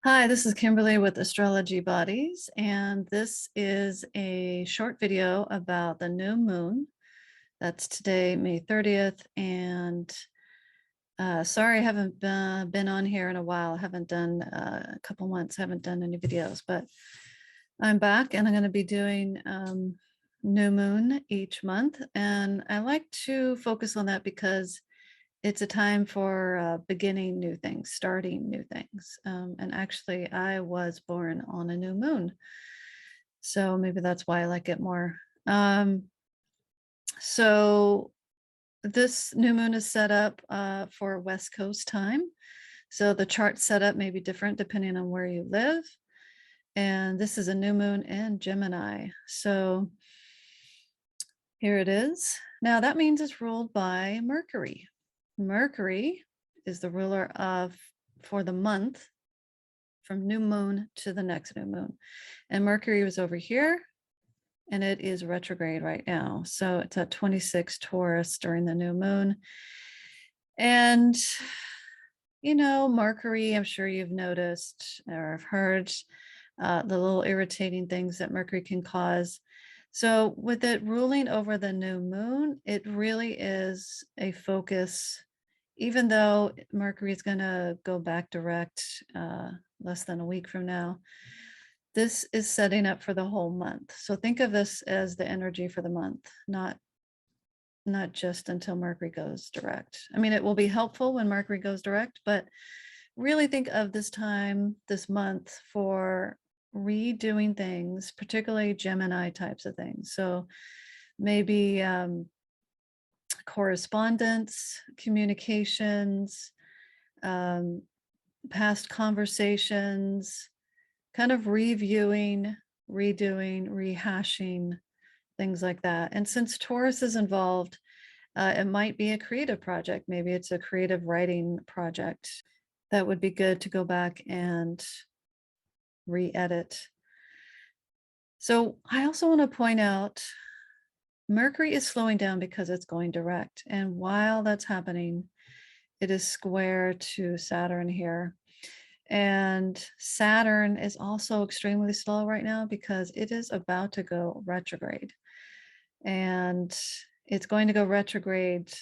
Hi, this is Kimberly with Astrology Bodies, and this is a short video about the new moon. That's today, May 30th, and sorry I haven't been on here in a while. I haven't done a couple months, haven't done any videos, but I'm back and I'm going to be doing new moon each month, and I like to focus on that because it's a time for beginning new things, starting new things. And actually, I was born on a new moon. So maybe that's why I like it more. So this new moon is set up for West Coast time. So the chart setup may be different depending on where you live. And this is a new moon in Gemini. So here it is. Now that means it's ruled by Mercury. Mercury is the ruler of for the month from new moon to the next new moon. And Mercury was over here and it is retrograde right now. So it's at 26 Taurus during the new moon. And you know, Mercury, I'm sure you've noticed or have heard the little irritating things that Mercury can cause. So with it ruling over the new moon, it really is a focus, even though Mercury is going to go back direct less than a week from now. This is setting up for the whole month. So think of this as the energy for the month, not just until Mercury goes direct. I mean, it will be helpful when Mercury goes direct, but really think of this time, this month, for redoing things, particularly Gemini types of things. So maybe correspondence, communications, past conversations, kind of reviewing, redoing, rehashing, things like that. And since Taurus is involved, it might be a creative project. Maybe it's a creative writing project that would be good to go back and re-edit. So I also want to point out Mercury is slowing down because it's going direct. And while that's happening, it is square to Saturn here. And Saturn is also extremely slow right now because it is about to go retrograde. And it's going to go retrograde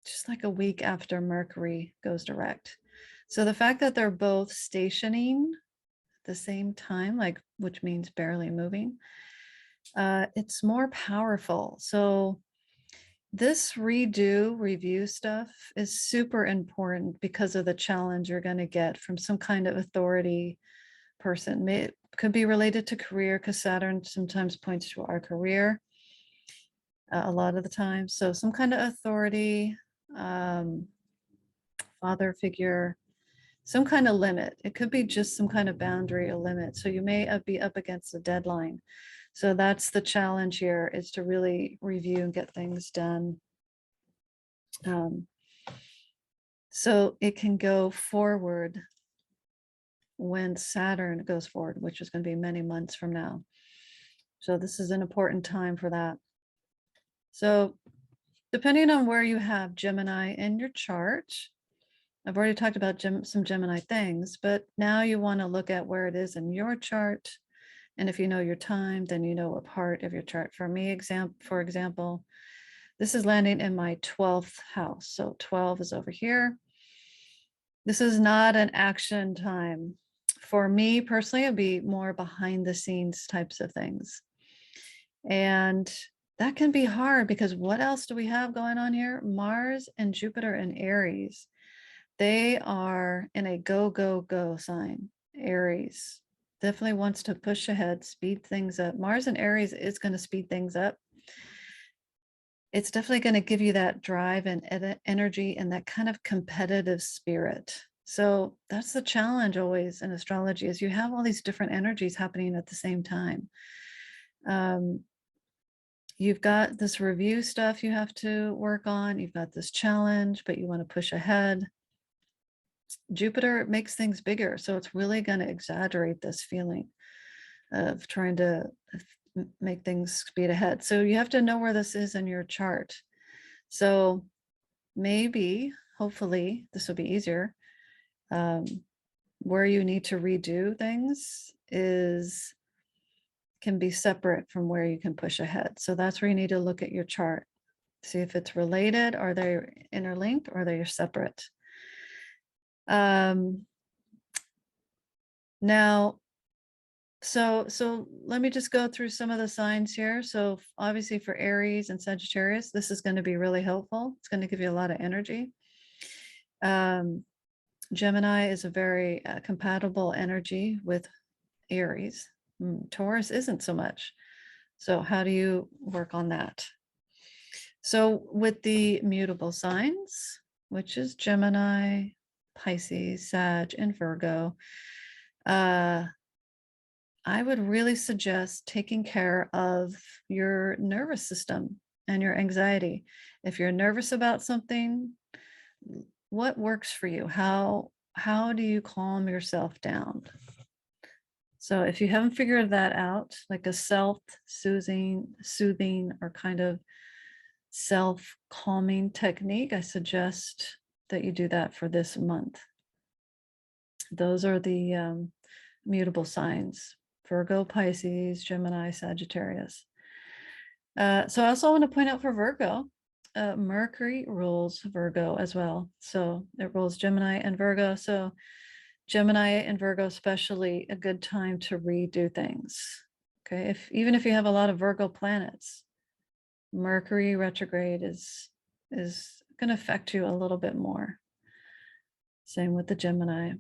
just like a week after Mercury goes direct. So the fact that they're both stationing at the same time, like which means barely moving, it's more powerful. So this review stuff is super important because of the challenge you're going to get from some kind of authority person. It could be related to career because Saturn sometimes points to our career a lot of the time. So some kind of authority, father figure, some kind of limit. It could be just some kind of boundary, a limit. So you may be up against a deadline. So that's the challenge here, is to really review and get things done. So it can go forward when Saturn goes forward, which is going to be many months from now. So this is an important time for that. So depending on where you have Gemini in your chart, I've already talked about some Gemini things, but now you want to look at where it is in your chart. And if you know your time, then you know what part of your chart. For me, for example, this is landing in my 12th house. So 12 is over here. This is not an action time. For me personally, it'd be more behind the scenes types of things. And that can be hard because what else do we have going on here? Mars and Jupiter in Aries. They are in a go, go, go sign. Aries definitely wants to push ahead, speed things up. Mars and Aries is going to speed things up. It's definitely going to give you that drive and energy and that kind of competitive spirit. So that's the challenge always in astrology, is you have all these different energies happening at the same time. You've got this review stuff you have to work on. You've got this challenge, but you want to push ahead. Jupiter makes things bigger. So it's really going to exaggerate this feeling of trying to make things speed ahead. So you have to know where this is in your chart. So maybe, hopefully, this will be easier. where you need to redo things can be separate from where you can push ahead. So that's where you need to look at your chart. See if it's related, are they interlinked, or are they separate? Now, so let me just go through some of the signs here. So obviously for Aries and Sagittarius, this is going to be really helpful. It's going to give you a lot of energy. Gemini is a very compatible energy with Aries. Taurus isn't so much. So how do you work on that? So with the mutable signs, which is Gemini, Pisces, Sag, and Virgo, I would really suggest taking care of your nervous system and your anxiety. If you're nervous about something, what works for you? How do you calm yourself down? So if you haven't figured that out, like a self-soothing or kind of self-calming technique, I suggest that you do that for this month. Those are the mutable signs: Virgo, Pisces, Gemini, Sagittarius. So I also want to point out for Virgo, Mercury rules Virgo as well. So it rules Gemini and Virgo. So Gemini and Virgo, especially a good time to redo things. Okay, even if you have a lot of Virgo planets, Mercury retrograde is going to affect you a little bit more. Same with the Gemini.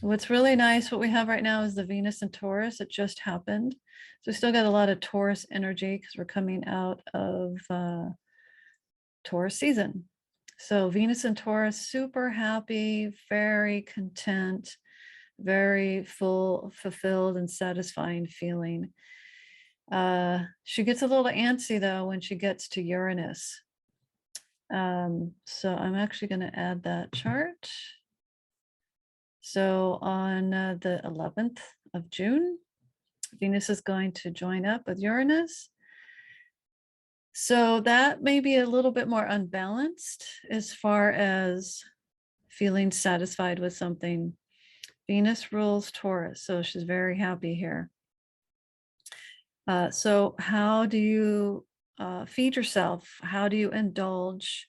What's really nice, what we have right now is the Venus and Taurus. It just happened. So we still got a lot of Taurus energy because we're coming out of Taurus season. So Venus and Taurus, super happy, very content, very fulfilled and satisfying feeling. She gets a little antsy though when she gets to Uranus. So I'm actually going to add that chart. So on the 11th of June, Venus is going to join up with Uranus. So that may be a little bit more unbalanced as far as feeling satisfied with something. Venus rules Taurus, so she's very happy here. So how do you feed yourself? How do you indulge?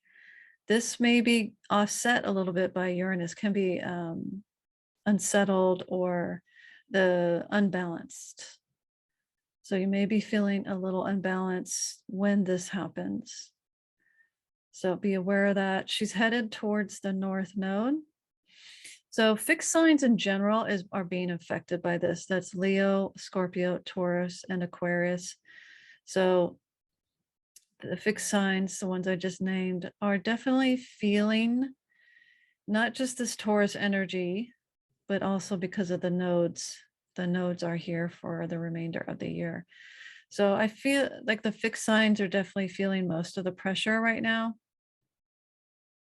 This may be offset a little bit by Uranus, can be unsettled or the unbalanced. So you may be feeling a little unbalanced when this happens. So be aware of that. She's headed towards the North Node. So fixed signs in general are being affected by this. That's Leo, Scorpio, Taurus, and Aquarius. So the fixed signs, the ones I just named, are definitely feeling not just this Taurus energy, but also because of the nodes. The nodes are here for the remainder of the year. So I feel like the fixed signs are definitely feeling most of the pressure right now.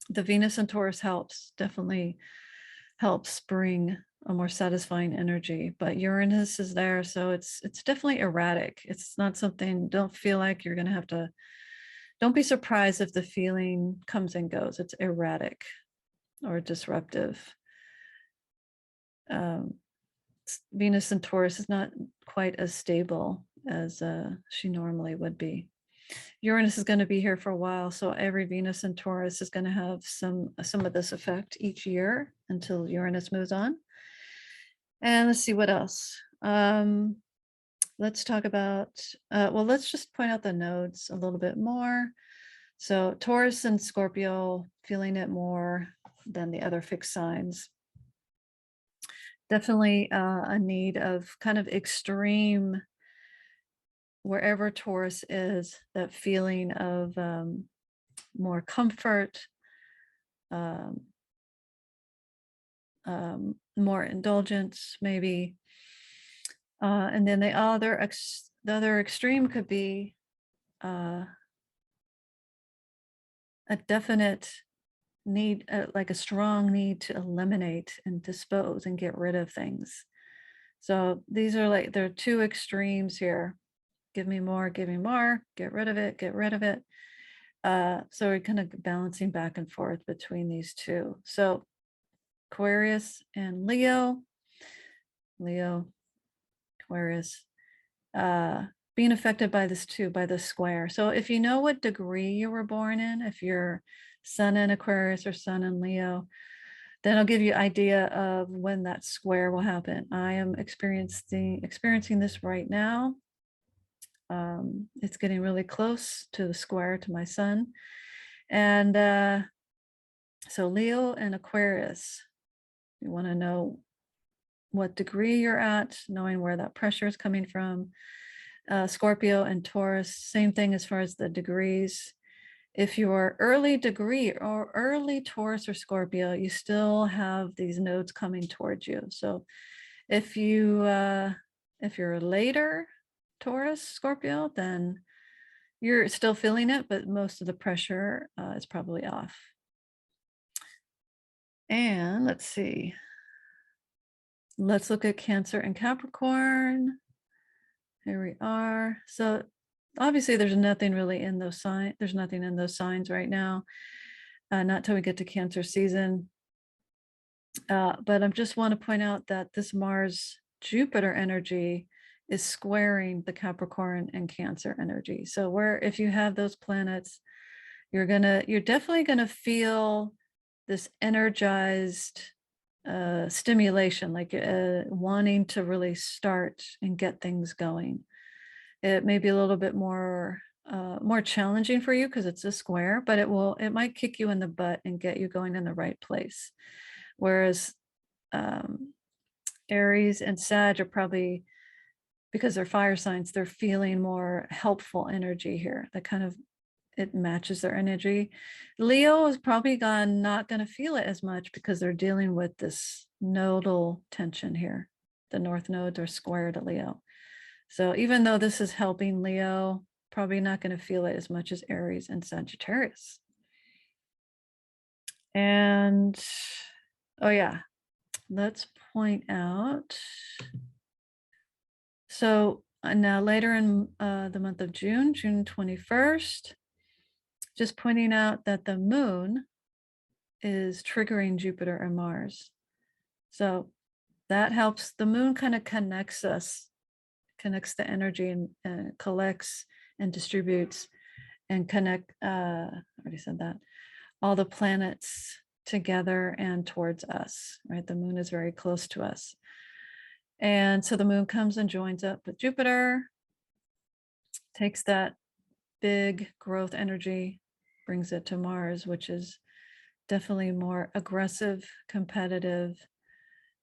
The Venus and Taurus definitely helps bring a more satisfying energy, but Uranus is there, so it's definitely erratic. It's not something, don't feel like you're going to have to, don't be surprised if the feeling comes and goes. It's erratic or disruptive. Venus and Taurus is not quite as stable as she normally would be. Uranus is going to be here for a while, so every Venus and Taurus is going to have some of this effect each year until Uranus moves on. And let's see what else. Let's talk about, well, let's just point out the nodes a little bit more. So Taurus and Scorpio, feeling it more than the other fixed signs. Definitely a need of kind of extreme, wherever Taurus is, that feeling of more comfort, more indulgence, maybe. And then the other extreme could be a definite need, like a strong need to eliminate and dispose and get rid of things. So these are like, there are two extremes here. Give me more, get rid of it, get rid of it. So we're kind of balancing back and forth between these two. So Aquarius and Leo, Leo, Aquarius, being affected by this too, by the square. So if you know what degree you were born in, if you're Sun in Aquarius or Sun in Leo, then I'll give you idea of when that square will happen. I am experiencing this right now. It's getting really close to the square to my sun. And so Leo and Aquarius, you want to know what degree you're at, knowing where that pressure is coming from. Scorpio and Taurus, same thing as far as the degrees. If you're early degree or early Taurus or Scorpio, you still have these nodes coming towards you. So if you're later Taurus, Scorpio, then you're still feeling it, but most of the pressure is probably off. And let's see. Let's look at Cancer and Capricorn. Here we are. So obviously there's nothing really in those signs. There's nothing in those signs right now. Not till we get to Cancer season. But I just want to point out that this Mars Jupiter energy is squaring the Capricorn and Cancer energy. So if you have those planets, you're definitely gonna feel this energized stimulation, like wanting to really start and get things going. It may be a little bit more challenging for you because it's a square, but it might kick you in the butt and get you going in the right place. Whereas Aries and Sag are probably, because they're fire signs, they're feeling more helpful energy here. That kind of, it matches their energy. Leo is probably not going to feel it as much because they're dealing with this nodal tension here. The north nodes are squared at Leo. So even though this is helping Leo, probably not going to feel it as much as Aries and Sagittarius. And, oh yeah, let's point out. So now later in the month of June 21st, just pointing out that the moon is triggering Jupiter and Mars. So that helps. The moon kind of connects the energy and collects and distributes and I already said that, all the planets together and towards us, right? The moon is very close to us. And so the moon comes and joins up with Jupiter, takes that big growth energy, brings it to Mars, which is definitely more aggressive, competitive,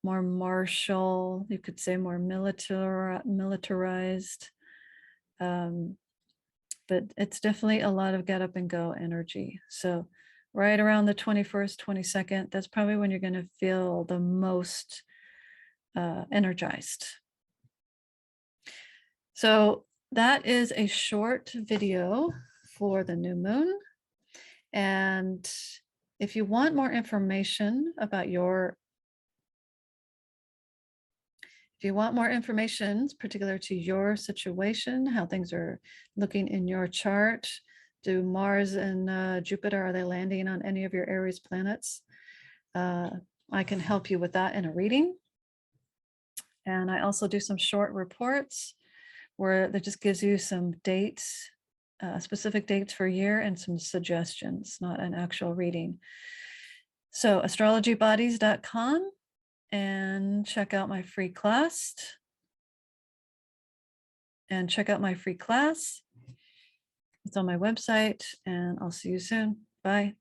more martial, you could say more militarized. But it's definitely a lot of get up and go energy. So right around the 21st, 22nd, that's probably when you're going to feel the most energized. So that is a short video for the new moon. And if you want more information about particular to your situation, how things are looking in your chart, do Mars and Jupiter, are they landing on any of your Aries planets? I can help you with that in a reading. And I also do some short reports where that just gives you some dates, specific dates for a year and some suggestions, not an actual reading. So astrologybodies.com, and check out my free class. It's on my website, and I'll see you soon. Bye.